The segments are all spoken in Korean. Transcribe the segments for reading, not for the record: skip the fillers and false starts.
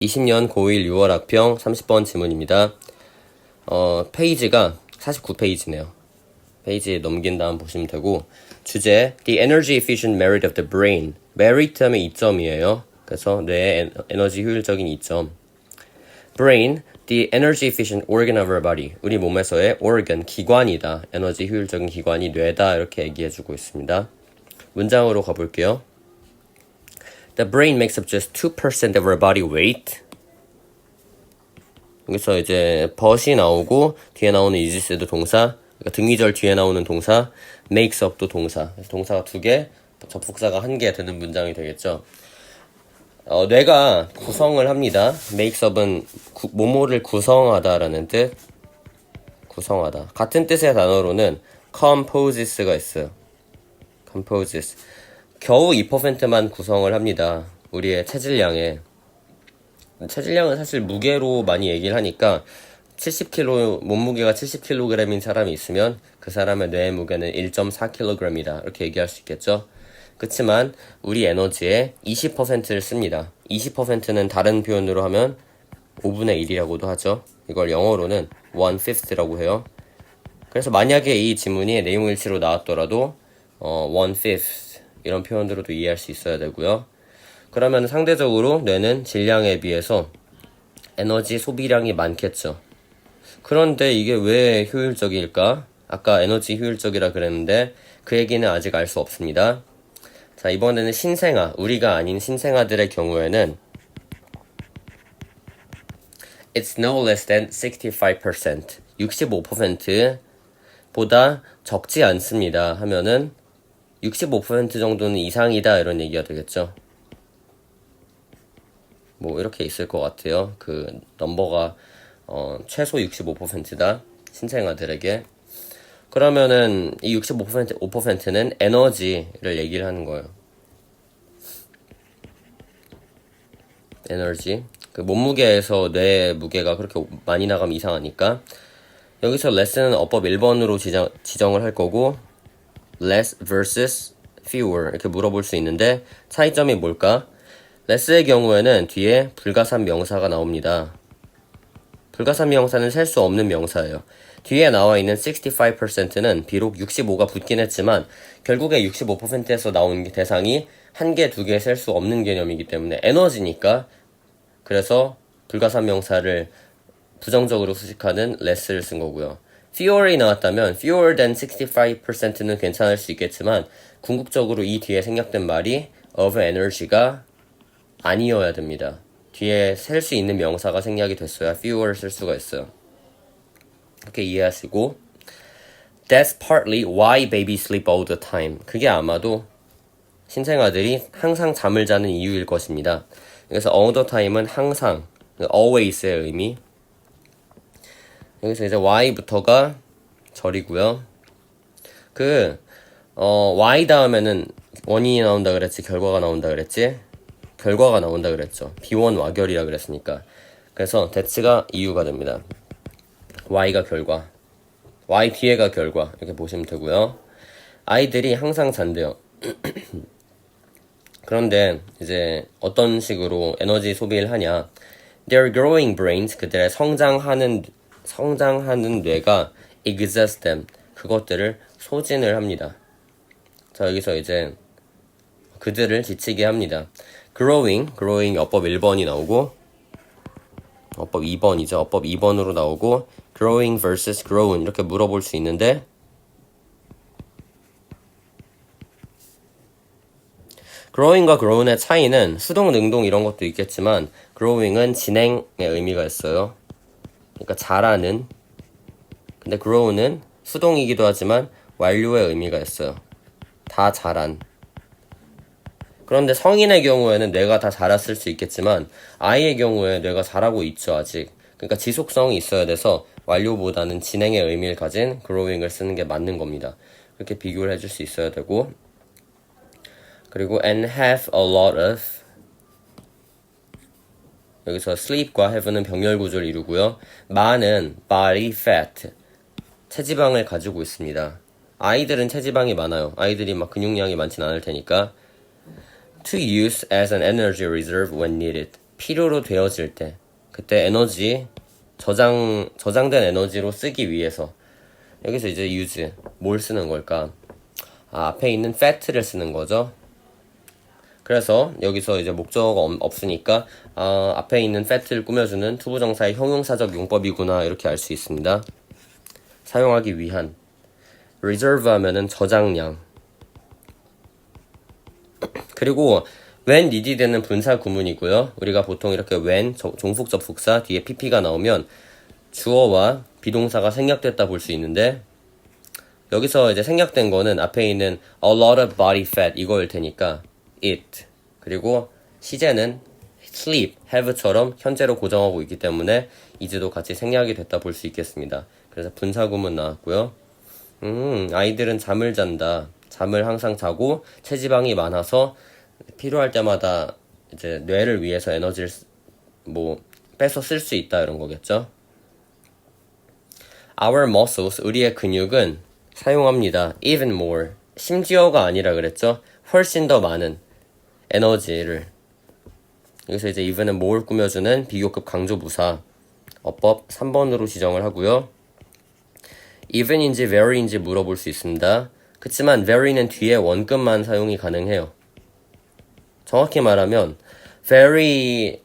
20년 고1 6월 학평 30번 지문입니다. 페이지가 49페이지네요. 페이지 넘긴 다음 보시면 되고, 주제 The Energy Efficient Merit of the Brain. Merit 하면 이점이에요. 그래서 뇌의 에너지 효율적인 이점. Brain, the energy efficient organ of our body. 우리 몸에서의 organ, 기관이다. 에너지 효율적인 기관이 뇌다. 이렇게 얘기해주고 있습니다. 문장으로 가볼게요. The brain makes up just 2% of our body weight. 여기서 이제 but이 나오고 뒤에 나오는 is도 동사, 그러니까 등위절 뒤에 나오는 동사, makes up도 동사. 그래서 동사가 2개, 접속사가 1개 되는 문장이 되겠죠. 뇌가 구성을 합니다. makes up은 뭐뭐를 구성하다라는 뜻. 구성하다. 같은 뜻의 단어로는 composes가 있어요. composes. 겨우 2%만 구성을 합니다. 우리의 체질량에. 체질량은 사실 무게로 많이 얘기를 하니까 70kg, 몸무게가 70kg인 사람이 있으면 그 사람의 뇌의 무게는 1.4kg이다. 이렇게 얘기할 수 있겠죠. 그렇지만 우리 에너지의 20%를 씁니다. 20%는 다른 표현으로 하면 5분의 1이라고도 하죠. 이걸 영어로는 1/5라고 해요. 그래서 만약에 이 지문이 내용일치로 나왔더라도 1/5 이런 표현으로도 이해할 수 있어야 되고요. 그러면 상대적으로 뇌는 질량에 비해서 에너지 소비량이 많겠죠. 그런데 이게 왜 효율적일까? 아까 에너지 효율적이라 그랬는데 그 얘기는 아직 알 수 없습니다. 자, 이번에는 신생아, 우리가 아닌 신생아들의 경우에는 It's no less than 65%, 65%보다 적지 않습니다 하면은 65% 정도는 이상이다 이런 얘기가 되겠죠. 뭐 이렇게 있을 것 같아요. 그 넘버가 최소 65%다 신생아들에게. 그러면은 이 65%는 에너지를 얘기를 하는 거예요. 에너지. 그 몸무게에서 뇌 무게가 그렇게 많이 나가면 이상하니까. 여기서 less는 어법 1번으로 지정을 할 거고, less versus fewer 이렇게 물어볼 수 있는데 차이점이 뭘까? less의 경우에는 뒤에 불가산 명사가 나옵니다. 불가산 명사는 셀 수 없는 명사예요. 뒤에 나와 있는 65%는 비록 65가 붙긴 했지만 결국에 65%에서 나온 대상이 1개, 2개 셀 수 없는 개념이기 때문에 에너지니까, 그래서 불가산 명사를 부정적으로 수식하는 less를 쓴 거고요. fewer이 나왔다면 fewer than 65%는 괜찮을 수 있겠지만 궁극적으로 이 뒤에 생략된 말이 of energy가 아니어야 됩니다. 뒤에 셀 수 있는 명사가 생략이 됐어야 fewer 쓸 수가 있어요. 이렇게 이해하시고, That's partly why babies sleep all the time. 그게 아마도 신생아들이 항상 잠을 자는 이유일 것입니다. 그래서 all the time은 항상, always의 의미. 여기서 이제 why부터가 절이고요. why 다음에는 원인이 나온다 그랬지, 결과가 나온다 그랬지? 결과가 나온다 그랬죠. 비원와결이라 그랬으니까. 그래서 that가 이유가 됩니다. y가 결과, y 뒤에가 결과 이렇게 보시면 되고요. 아이들이 항상 잔대요. 그런데 이제 어떤 식으로 에너지 소비를 하냐? Their growing brains, 그들의 성장하는 뇌가 exhaust them, 그것들을 소진을 합니다. 자, 여기서 이제 그들을 지치게 합니다. growing 어법 1번이 나오고, 어법 2번이죠. 어법 2번으로 나오고, growing versus grown 이렇게 물어볼 수 있는데, growing과 grown의 차이는 수동, 능동 이런 것도 있겠지만 growing은 진행의 의미가 있어요. 그러니까 자라는. 근데 grow는 수동이기도 하지만 완료의 의미가 있어요. 다 자란. 그런데 성인의 경우에는 뇌가 다 자랐을 수 있겠지만 아이의 경우에 뇌가 자라고 있죠, 아직. 그러니까 지속성이 있어야 돼서 완료보다는 진행의 의미를 가진 growing을 쓰는 게 맞는 겁니다. 그렇게 비교를 해줄 수 있어야 되고, 그리고 and have a lot of, 여기서 sleep과 have는 병렬 구조를 이루고요. 많은 body fat, 체지방을 가지고 있습니다. 아이들은 체지방이 많아요. 아이들이 막 근육량이 많진 않을 테니까. To use as an energy reserve when needed. 필요로 되어질 때, 그때 에너지, 저장된 에너지로 쓰기 위해서. 여기서 이제 use, 뭘 쓰는 걸까? 앞에 있는 fat를 쓰는 거죠. 그래서 여기서 이제 목적어가 없으니까 앞에 있는 fat를 꾸며주는 투부정사의 형용사적 용법이구나 이렇게 알 수 있습니다. 사용하기 위한. reserve 하면은 저장량. 그리고 when needed는 분사 구문이고요. 우리가 보통 이렇게 when 종속 접속사 뒤에 pp가 나오면 주어와 비동사가 생략됐다 볼 수 있는데 여기서 이제 생략된 거는 앞에 있는 a lot of body fat 이거일 테니까 it 그리고 시제는 sleep, have처럼 현재로 고정하고 있기 때문에 is도 같이 생략이 됐다 볼 수 있겠습니다. 그래서 분사 구문 나왔고요. 아이들은 잠을 잔다. 잠을 항상 자고 체지방이 많아서 필요할 때마다 이제 뇌를 위해서 에너지를 빼서 쓸 수 있다 이런 거겠죠. Our muscles, 우리의 근육은 사용합니다. even more, 심지어가 아니라 그랬죠. 훨씬 더 많은 에너지를. 여기서 이제 even은 more 꾸며주는 비교급 강조부사 어법 3번으로 지정을 하고요. even인지 very인지 물어볼 수 있습니다. 그치만 very는 뒤에 원급만 사용이 가능해요. 정확히 말하면 very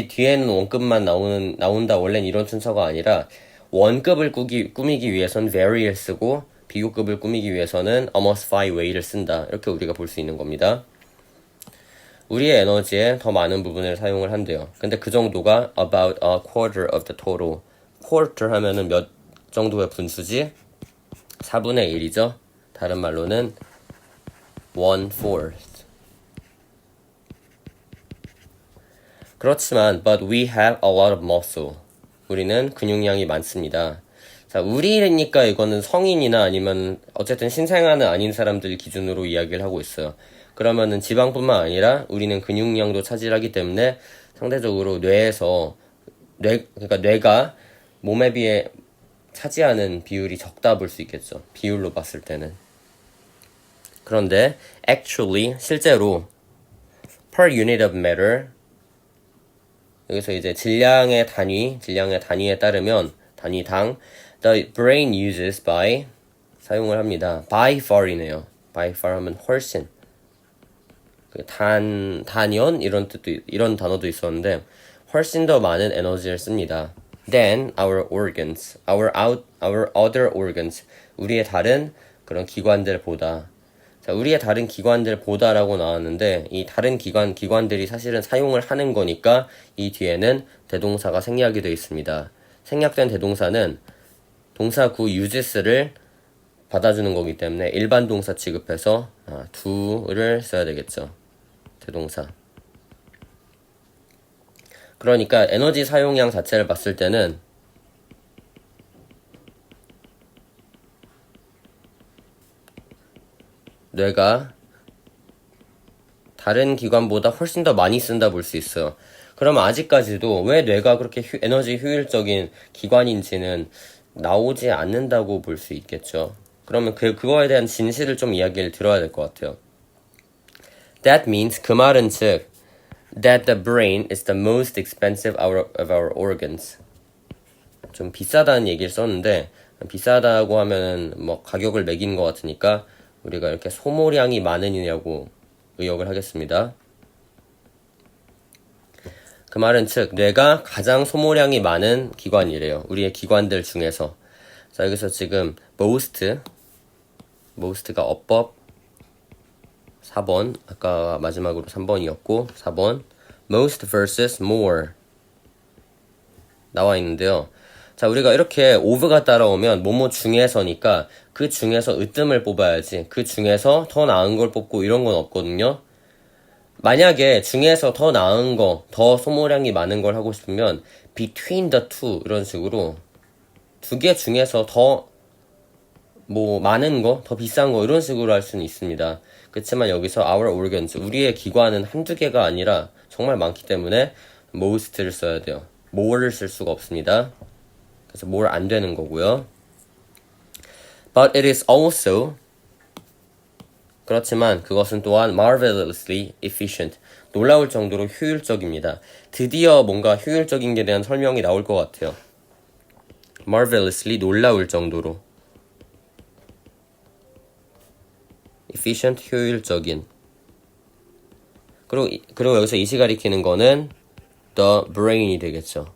뒤에는 원급만 나온다 원래는 이런 순서가 아니라 원급을 꾸미기 위해선 very를 쓰고 비교급을 꾸미기 위해서는 almost five way를 쓴다. 이렇게 우리가 볼 수 있는 겁니다. 우리의 에너지의 더 많은 부분을 사용을 한대요. 근데 그 정도가 about a quarter of the total. quarter 하면은 몇 정도의 분수지? 4분의 1이죠. 다른 말로는 1/4. 그렇지만 but we have a lot of muscle. 우리는 근육량이 많습니다. 자, 우리니까 이거는 성인이나 아니면 어쨌든 신생아는 아닌 사람들 기준으로 이야기를 하고 있어요. 그러면은 지방뿐만 아니라 우리는 근육량도 차지하기 때문에 상대적으로 그러니까 뇌가 몸에 비해 차지하는 비율이 적다 볼 수 있겠죠. 비율로 봤을 때는. 그런데 actually 실제로 per unit of matter 여기서 이제 질량의 단위에 따르면 단위당 the brain uses by 사용을 합니다. by far이네요. by far 하면 훨씬. 단연 이런 단어도 있었는데 훨씬 더 많은 에너지를 씁니다. Than our organs, our other organs. 우리의 다른 그런 기관들보다. 자, 우리의 다른 기관들보다라고 나왔는데 이 다른 기관들이 사실은 사용을 하는 거니까 이 뒤에는 대동사가 생략이 되어 있습니다. 생략된 대동사는 동사 구 uses를 받아주는 거기 때문에 일반 동사 취급해서 do를 써야 되겠죠. 대동사. 그러니까 에너지 사용량 자체를 봤을 때는 뇌가 다른 기관보다 훨씬 더 많이 쓴다 볼 수 있어요. 그러면 아직까지도 왜 뇌가 그렇게 에너지 효율적인 기관인지는 나오지 않는다고 볼 수 있겠죠. 그러면 그거에 대한 진실을 좀 이야기를 들어야 될 것 같아요. That means 그 말은 즉 that the brain is the most expensive of our organs. 좀 비싸다는 얘기를 썼는데 비싸다고 하면은 가격을 매기는 것 같으니까 우리가 이렇게 소모량이 많으냐고 의역을 하겠습니다. 그 말은 즉 뇌가 가장 소모량이 많은 기관이래요. 우리의 기관들 중에서. 자, 여기서 지금 most가 어법 4번, 아까 마지막으로 3번이었고 4번 most versus more 나와 있는데요. 자, 우리가 이렇게 of가 따라오면 뭐뭐 중에서니까 그 중에서 으뜸을 뽑아야지. 그 중에서 더 나은 걸 뽑고 이런 건 없거든요. 만약에 중에서 더 나은 거, 더 소모량이 많은 걸 하고 싶으면 between the two 이런 식으로 두 개 중에서 더 많은 거, 더 비싼 거 이런 식으로 할 수는 있습니다. 그렇지만 여기서 our organs, 우리의 기관은 한두 개가 아니라 정말 많기 때문에 most를 써야 돼요. more를 쓸 수가 없습니다. 그래서 more 안 되는 거고요. But it is also 그렇지만 그것은 또한 marvelously efficient, 놀라울 정도로 효율적입니다. 드디어 뭔가 효율적인 게 대한 설명이 나올 것 같아요. marvelously 놀라울 정도로. efficient 효율적인. 그리고 여기서 이시 가리키는 거는 the brain이 되겠죠.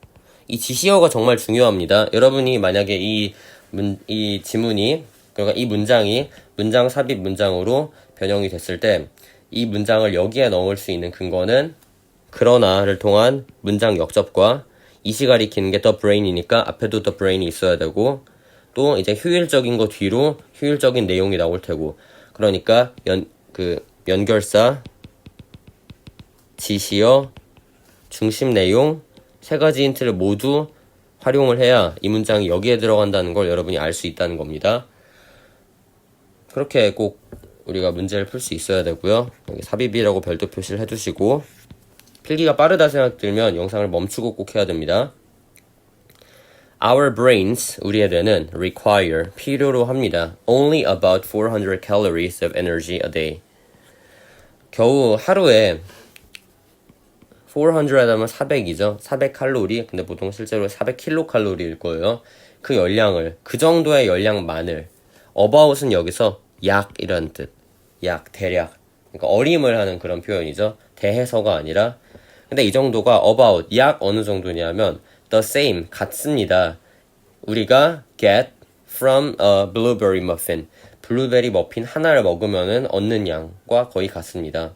이 지시어가 정말 중요합니다. 여러분이 만약에 이 지문이, 그러니까 이 문장이 문장 삽입 문장으로 변형이 됐을 때 이 문장을 여기에 넣을 수 있는 근거는 그러나를 통한 문장 역접과 이시 가리키는 게 the brain이니까 앞에도 the brain이 있어야 되고 또 이제 효율적인 거 뒤로 효율적인 내용이 나올 테고 그러니까 연결사, 지시어, 중심 내용 세 가지 힌트를 모두 활용을 해야 이 문장이 여기에 들어간다는 걸 여러분이 알 수 있다는 겁니다. 그렇게 꼭 우리가 문제를 풀 수 있어야 되고요. 여기 삽입이라고 별도 표시를 해두시고 필기가 빠르다 생각 들면 영상을 멈추고 꼭 해야 됩니다. Our brains, 우리의 뇌는 require, 필요로 합니다. Only about 400 calories of energy a day. 겨우 하루에 400 하면 400이죠. 400칼로리. 근데 보통 실제로 400킬로칼로리일 거예요. 그 열량을, 그 정도의 열량만을. about은 여기서 약 이런 뜻. 약, 대략. 그러니까 어림을 하는 그런 표현이죠. 대해서가 아니라. 근데 이 정도가 about, 약 어느 정도냐면 the same, 같습니다. 우리가 get from a blueberry muffin. 블루베리 머핀 하나를 먹으면은 얻는 양과 거의 같습니다.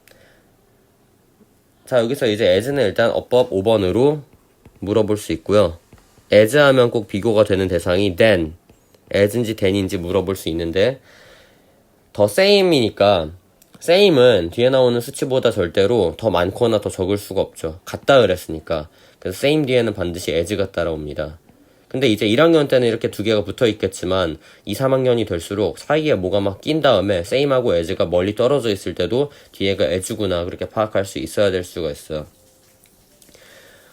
자, 여기서 이제 as는 일단 어법 5번으로 물어볼 수 있고요. as 하면 꼭 비교가 되는 대상이 then, as인지 then인지 물어볼 수 있는데 더 same이니까 same은 뒤에 나오는 수치보다 절대로 더 많거나 더 적을 수가 없죠. 같다 그랬으니까. 그래서 same 뒤에는 반드시 as가 따라옵니다. 근데 이제 1학년 때는 이렇게 두 개가 붙어 있겠지만 2, 3학년이 될수록 사이에 뭐가 막 낀 다음에 same하고 as가 멀리 떨어져 있을 때도 뒤에가 as구나 그렇게 파악할 수 있어야 될 수가 있어요.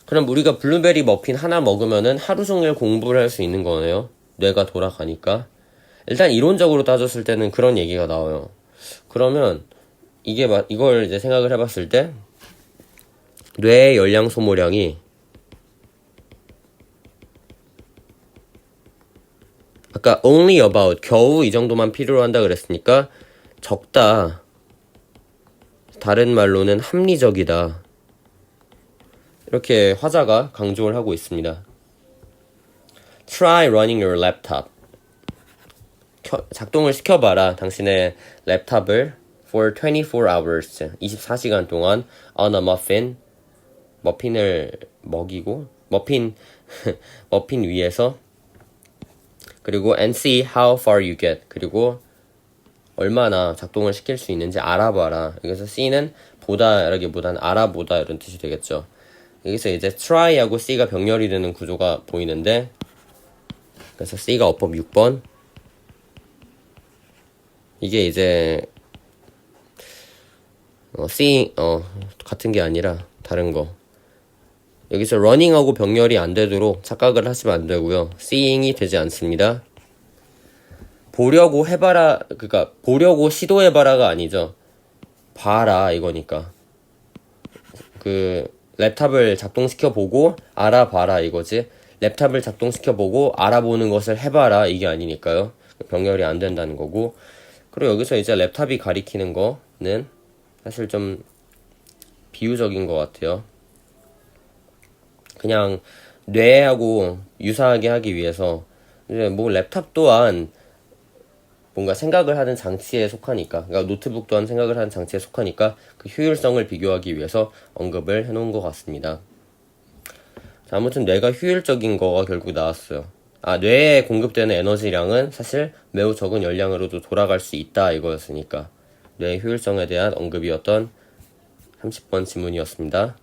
그럼 우리가 블루베리 머핀 하나 먹으면은 하루 종일 공부를 할 수 있는 거네요. 뇌가 돌아가니까. 일단 이론적으로 따졌을 때는 그런 얘기가 나와요. 그러면 이걸 이제 생각을 해봤을 때 뇌의 열량 소모량이 아까 only about, 겨우 이 정도만 필요로 한다 그랬으니까 적다. 다른 말로는 합리적이다. 이렇게 화자가 강조를 하고 있습니다. Try running your laptop. 작동을 시켜봐라. 당신의 랩탑을 for 24 hours. 24시간 동안 on a muffin. 머핀을 먹이고 머핀 위에서 그리고 and see how far you get. 그리고 얼마나 작동을 시킬 수 있는지 알아봐라. 여기서 C는 보다라기보다는 알아보다 이런 뜻이 되겠죠. 여기서 이제 try하고 C가 병렬이 되는 구조가 보이는데 그래서 C가 어법 6번. 이게 이제 C 같은 게 아니라 다른 거. 여기서 running하고 병렬이 안 되도록 착각을 하시면 안 되고요. seeing이 되지 않습니다. 보려고 해봐라, 그러니까 보려고 시도해봐라가 아니죠. 봐라 이거니까. 랩탑을 작동시켜보고 알아봐라 이거지. 랩탑을 작동시켜보고 알아보는 것을 해봐라 이게 아니니까요. 병렬이 안 된다는 거고. 그리고 여기서 이제 랩탑이 가리키는 거는 사실 좀 비유적인 것 같아요. 그냥 뇌하고 유사하게 하기 위해서 이제 뭐 랩탑 또한 뭔가 생각을 하는 장치에 속하니까, 그러니까 노트북 또한 생각을 하는 장치에 속하니까 그 효율성을 비교하기 위해서 언급을 해놓은 것 같습니다. 자, 아무튼 뇌가 효율적인 거가 결국 나왔어요. 뇌에 공급되는 에너지량은 사실 매우 적은 열량으로도 돌아갈 수 있다 이거였으니까 뇌의 효율성에 대한 언급이었던 30번 지문이었습니다.